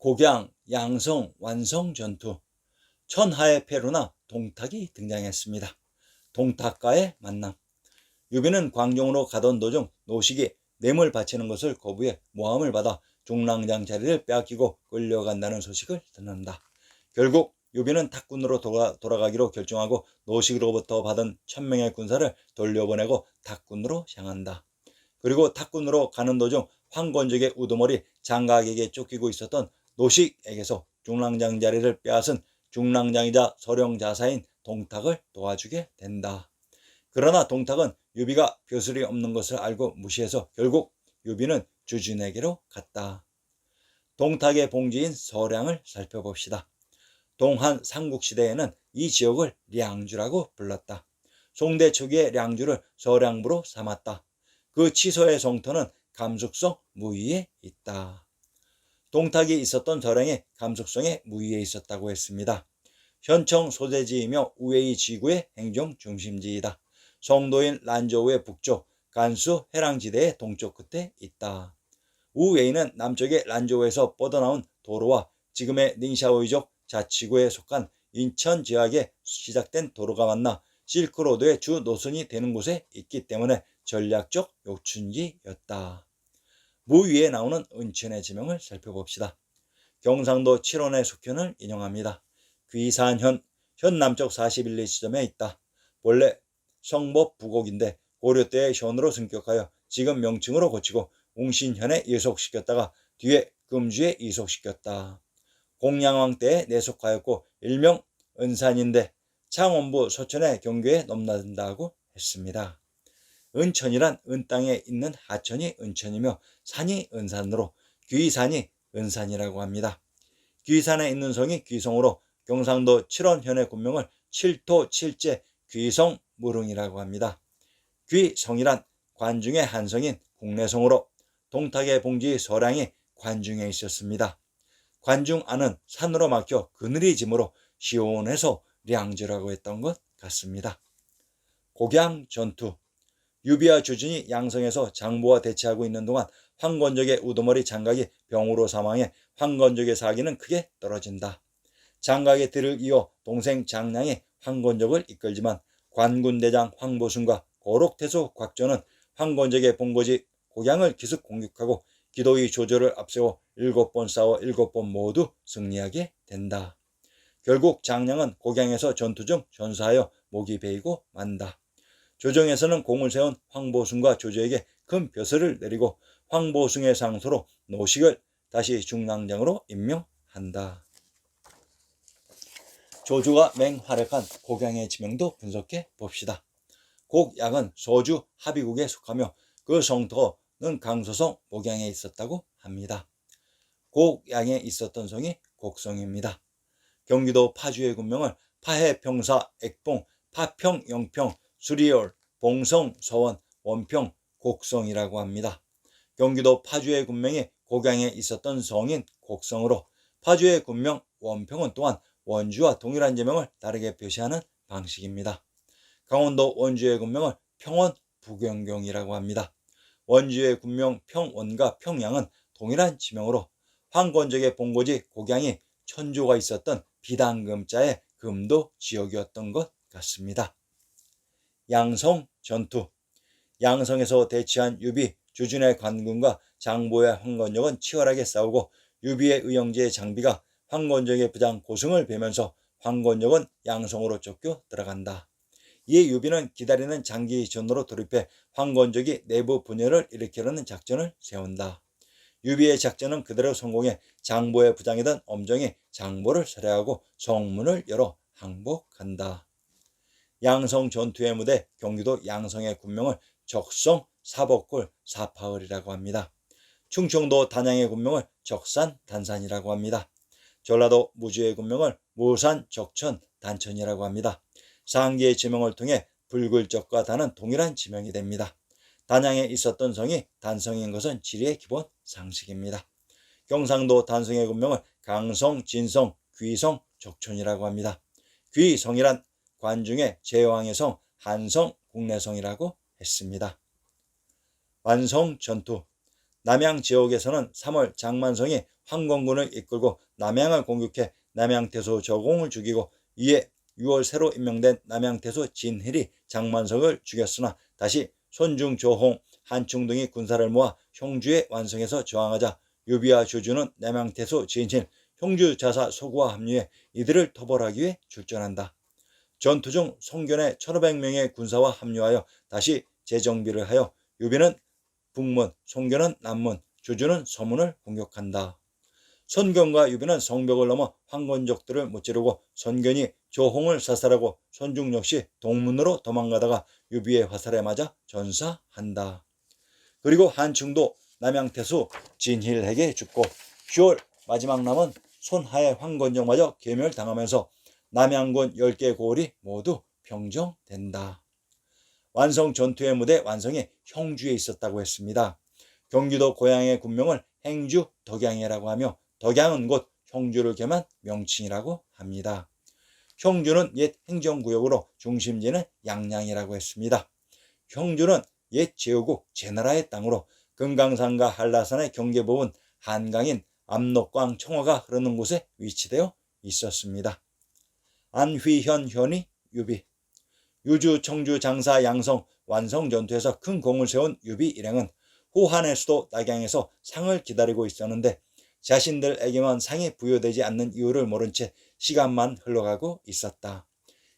곡양, 양성, 완성 전투. 천하의 페루나 동탁이 등장했습니다. 동탁과의 만남. 유비는 광종으로 가던 도중 노식이 뇌물 바치는 것을 거부해 모함을 받아 중랑장 자리를 빼앗기고 끌려간다는 소식을 듣는다. 결국 유비는 탁군으로 돌아가기로 결정하고 노식으로부터 받은 1000명의 군사를 돌려보내고 탁군으로 향한다. 그리고 탁군으로 가는 도중 황건적의 우두머리 장각에게 쫓기고 있었던 노식에게서 중랑장 자리를 빼앗은 중랑장이자 서령자사인 동탁을 도와주게 된다. 그러나 동탁은 유비가 벼슬이 없는 것을 알고 무시해서 결국 유비는 주준에게로 갔다. 동탁의 봉지인 서량을 살펴봅시다. 동한 삼국시대에는 이 지역을 량주라고 불렀다. 송대 초기에 량주를 서량부로 삼았다. 그 치서의 성터는 감숙성 무위에 있다. 동탁이 있었던 서량이 감숙성의 무위에 있었다고 했습니다. 현청 소재지이며 우웨이 지구의 행정 중심지이다. 성도인 란저우의 북쪽, 간수 해랑지대의 동쪽 끝에 있다. 우웨이는 남쪽의 란저우에서 뻗어나온 도로와 지금의 닝샤오이족 자치구에 속한 인천 지역에 시작된 도로가 만나 실크로드의 주 노선이 되는 곳에 있기 때문에 전략적 요충지였다. 무 위에 나오는 은천의 지명을 살펴봅시다. 경상도 칠원의 속현을 인용합니다. 귀산현, 현 남쪽 41리 지점에 있다. 원래 성법 부곡인데 고려 때의 현으로 승격하여 지금 명칭으로 고치고 웅신현에 이속시켰다가 뒤에 금주에 이속시켰다. 공양왕 때에 내속하였고 일명 은산인데 창원부 소천의 경교에 넘나든다고 했습니다. 은천이란 은땅에 있는 하천이 은천이며 산이 은산으로 귀산이 은산이라고 합니다. 귀산에 있는 성이 귀성으로 경상도 칠원현의 군명을 칠토 칠제 귀성 무릉이라고 합니다. 귀성이란 관중의 한 성인 국내성으로 동탁의 봉지 서량이 관중에 있었습니다. 관중 안은 산으로 막혀 그늘이 지므로 시원해서 량주라고 했던 것 같습니다. 곡양 전투. 유비와 주준이 양성에서 장보와 대치하고 있는 동안 황건적의 우두머리 장각이 병으로 사망해 황건적의 사기는 크게 떨어진다. 장각의 뒤를 이어 동생 장량이 황건적을 이끌지만 관군대장 황보순과 고록태수 곽전은 황건적의 본거지 곡양을 기습 공격하고 기도의 조조를 앞세워 7번 싸워 7번 모두 승리하게 된다. 결국 장량은 곡양에서 전투 중 전사하여 목이 베이고 만다. 조정에서는 공을 세운 황보숭과 조조에게 큰 벼슬을 내리고 황보숭의 상소로 노식을 다시 중랑장으로 임명한다. 조조가 맹활약한 곡양의 지명도 분석해 봅시다. 곡양은 소주 합의국에 속하며 그 성터는 강서성 목양에 있었다고 합니다. 곡양에 있었던 성이 곡성입니다. 경기도 파주의 군명을 파해, 평사, 액봉, 파평, 영평, 수리올, 봉성, 서원, 원평, 곡성이라고 합니다. 경기도 파주의 군명이 곡양에 있었던 성인 곡성으로 파주의 군명 원평은 또한 원주와 동일한 지명을 다르게 표시하는 방식입니다. 강원도 원주의 군명을 평원, 부경경이라고 합니다. 원주의 군명 평원과 평양은 동일한 지명으로 황건적의 본거지 곡양이 천조가 있었던 비단금자의 금도 지역이었던 것 같습니다. 양성 전투. 양성에서 대치한 유비, 주준의 관군과 장보의 황건적은 치열하게 싸우고 유비의 의형제의 장비가 황건적의 부장 고승을 베면서 황건적은 양성으로 쫓겨 들어간다. 이에 유비는 기다리는 장기전으로 돌입해 황건적이 내부 분열을 일으키려는 작전을 세운다. 유비의 작전은 그대로 성공해 장보의 부장이던 엄정이 장보를 살해하고 성문을 열어 항복한다. 양성 전투의 무대 경기도 양성의 군명을 적성, 사복골, 사파을이라고 합니다. 충청도 단양의 군명을 적산, 단산이라고 합니다. 전라도 무주의 군명을 무산, 적천, 단천이라고 합니다. 상기의 지명을 통해 불글적과 단은 동일한 지명이 됩니다. 단양에 있었던 성이 단성인 것은 지리의 기본 상식입니다. 경상도 단성의 군명을 강성, 진성, 귀성, 적촌이라고 합니다. 귀성이란 관중의 제왕의 성, 한성, 국내성이라고 했습니다. 완성 전투. 남양 지역에서는 3월 장만성이 황건군을 이끌고 남양을 공격해 남양태수 저공을 죽이고 이에 6월 새로 임명된 남양태수 진힐이 장만석을 죽였으나 다시 손중, 조홍, 한충 등이 군사를 모아 형주에 완성해서 저항하자 유비와 주주는 남양태수 진힐, 형주 자사 소구와 합류해 이들을 토벌하기 위해 출전한다. 전투 중 송견의 1500명의 군사와 합류하여 다시 재정비를 하여 유비는 북문, 송견은 남문, 주주는 서문을 공격한다. 손견과 유비는 성벽을 넘어 황건적들을 무찌르고 손견이 조홍을 사살하고 손중 역시 동문으로 도망가다가 유비의 화살에 맞아 전사한다. 그리고 한충도 남양태수 진힐에게 죽고 10월 마지막 남은 손하의 황건적마저 괴멸당하면서 남양군 10개 고을이 모두 평정된다. 완성 전투의 무대 완성이 형주에 있었다고 했습니다. 경기도 고향의 군명을 행주 덕양이라고 하며 덕양은 곧 형주를 겸한 명칭이라고 합니다. 형주는 옛 행정구역으로 중심지는 양양이라고 했습니다. 형주는 옛 제후국 제나라의 땅으로 금강산과 한라산의 경계 부분 한강인 압록강 청화가 흐르는 곳에 위치되어 있었습니다. 안휘현 현이 유비 유주 청주 장사 양성 완성 전투에서 큰 공을 세운 유비 일행은 후한의 수도 낙양에서 상을 기다리고 있었는데 자신들에게만 상이 부여되지 않는 이유를 모른 채 시간만 흘러가고 있었다.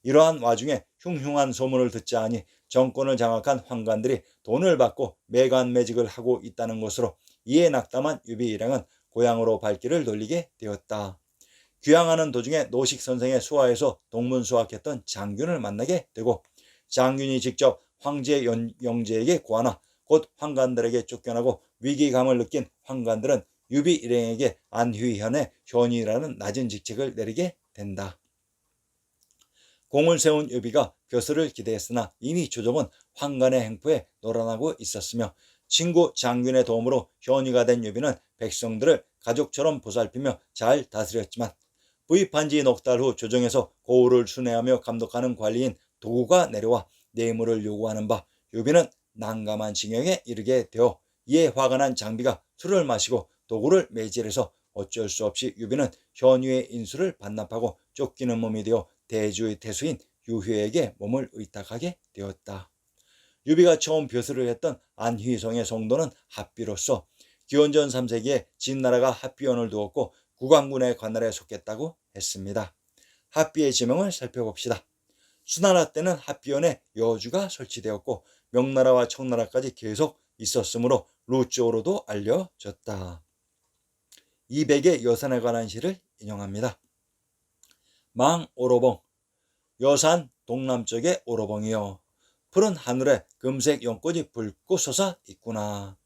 이러한 와중에 흉흉한 소문을 듣자 하니 정권을 장악한 황관들이 돈을 받고 매간매직을 하고 있다는 것으로 이에 낙담한 유비 일행은 고향으로 발길을 돌리게 되었다. 귀향하는 도중에 노식 선생의 수하에서 동문수학했던 장균을 만나게 되고 장균이 직접 황제 영제에게 고하나 곧 황관들에게 쫓겨나고 위기감을 느낀 황관들은 유비 일행에게 안휘현의 현이라는 낮은 직책을 내리게 된다. 공을 세운 유비가 벼슬을 기대했으나 이미 조정은 황관의 행포에 놀아나고 있었으며 친구 장균의 도움으로 현이가 된 유비는 백성들을 가족처럼 보살피며 잘 다스렸지만 부입한 지 넉 달 후 조정에서 고을을 순회하며 감독하는 관리인 도구가 내려와 뇌물을 요구하는 바 유비는 난감한 징역에 이르게 되어 이에 화가 난 장비가 술을 마시고 도구를 매질해서 어쩔 수 없이 유비는 현유의 인수를 반납하고 쫓기는 몸이 되어 대주의 태수인 유효에게 몸을 의탁하게 되었다. 유비가 처음 벼슬을 했던 안휘성의 성도는 합비로서 기원전 3세기에 진나라가 합비원을 두었고 국왕군의 관할에 속했다고 했습니다. 합비의 지명을 살펴봅시다. 수나라 때는 합비원에 여주가 설치되었고 명나라와 청나라까지 계속 있었으므로 루쪽으로도 알려졌다. 200의 여산에 관한 시를 인용합니다. 망오로봉 여산 동남쪽의 오로봉이요 푸른 하늘에 금색 연꽃이 붉고 솟아 있구나.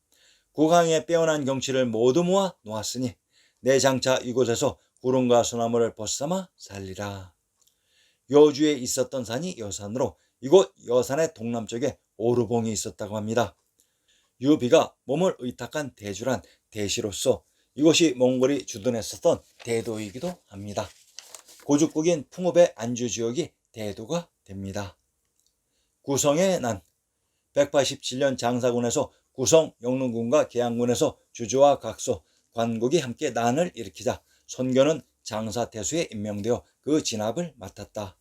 국왕의 빼어난 경치를 모두 모아 놓았으니 내 장차 이곳에서 구름과 소나무를 벗삼아 살리라. 여주에 있었던 산이 여산으로 이곳 여산의 동남쪽에 오르봉이 있었다고 합니다. 유비가 몸을 의탁한 대주란 대시로서 이곳이 몽골이 주둔했었던 대도이기도 합니다. 고죽국인 풍읍의 안주지역이 대도가 됩니다. 구성의 난 187년 장사군에서 구성 영릉군과 계양군에서 주주와 각소, 관국이 함께 난을 일으키자 손견은 장사태수에 임명되어 그 진압을 맡았다.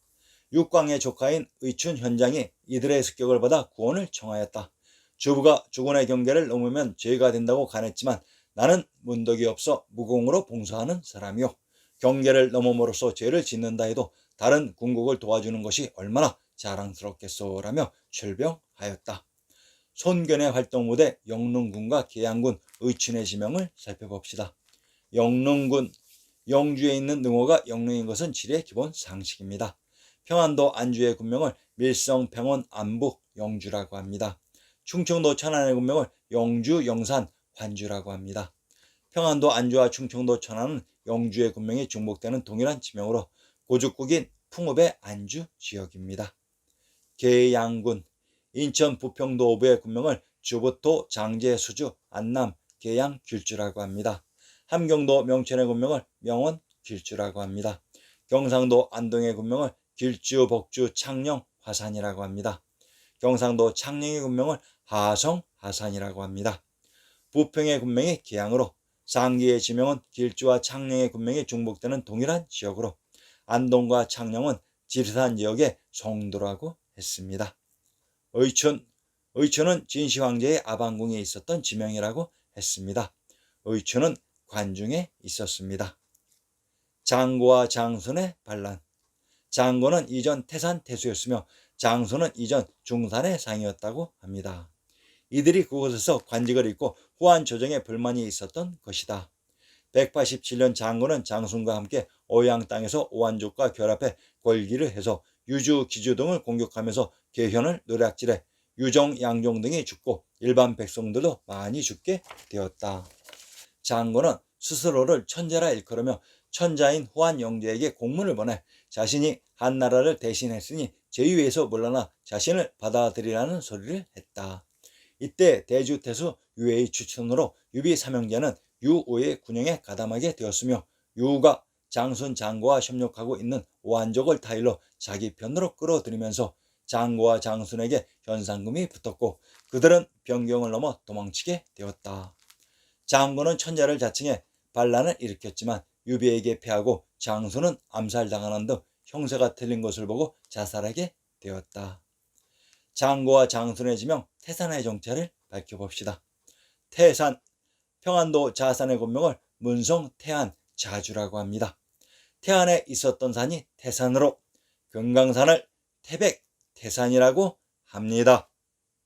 육광의 조카인 의춘 현장이 이들의 습격을 받아 구원을 청하였다. 주부가 주군의 경계를 넘으면 죄가 된다고 간했지만 나는 문덕이 없어 무공으로 봉사하는 사람이요 경계를 넘음으로써 죄를 짓는다 해도 다른 군국을 도와주는 것이 얼마나 자랑스럽겠소라며 출병하였다. 손견의 활동 무대 영릉군과 계양군 의춘의 지명을 살펴봅시다. 영릉군 영주에 있는 능호가 영릉인 것은 지리의 기본 상식입니다. 평안도 안주의 군명을 밀성, 평원, 안북, 영주라고 합니다. 충청도 천안의 군명을 영주, 영산, 관주라고 합니다. 평안도 안주와 충청도 천안은 영주의 군명이 중복되는 동일한 지명으로 고죽국인 풍읍의 안주 지역입니다. 계양군 인천 부평도 어부의 군명을 주부토, 장제, 수주, 안남, 계양, 길주라고 합니다. 함경도 명천의 군명을 명원, 길주라고 합니다. 경상도 안동의 군명을 길주, 복주, 창녕, 화산이라고 합니다. 경상도 창녕의 군명을 하성, 하산이라고 합니다. 부평의 군명이 계양으로 상기의 지명은 길주와 창녕의 군명이 중복되는 동일한 지역으로 안동과 창녕은 지리산 지역의 송도라고 했습니다. 의춘은 진시황제의 아방궁에 있었던 지명이라고 했습니다. 의춘은 관중에 있었습니다. 장고와 장순의 반란. 장고는 이전 태산 태수였으며 장순은 이전 중산의 상이었다고 합니다. 이들이 그곳에서 관직을 잇고 후한 조정에 불만이 있었던 것이다. 187년 장고는 장순과 함께 오양 땅에서 오한족과 결합해 골기를 해서 유주, 기주 등을 공격하면서 개현을 노략질해 유정, 양종 등이 죽고 일반 백성들도 많이 죽게 되었다. 장고는 스스로를 천재라 일컬으며 천자인 후한 영제에게 공문을 보내 자신이 한나라를 대신했으니 제위에서 물러나 자신을 받아들이라는 소리를 했다. 이때 대주태수 유해의 추천으로 유비 삼형제는 유오의 군영에 가담하게 되었으며 유우가 장순 장고와 협력하고 있는 오한족을 타일로 자기 편으로 끌어들이면서 장고와 장순에게 현상금이 붙었고 그들은 변경을 넘어 도망치게 되었다. 장고는 천자를 자칭해 반란을 일으켰지만 유비에게 패하고 장순은 암살당하는 등 형세가 틀린 것을 보고 자살하게 되었다. 장고와 장순의 지명 태산의 정체를 밝혀봅시다. 태산, 평안도 자산의 본명을 문성 태안 자주라고 합니다. 태안에 있었던 산이 태산으로 금강산을 태백 태산이라고 합니다.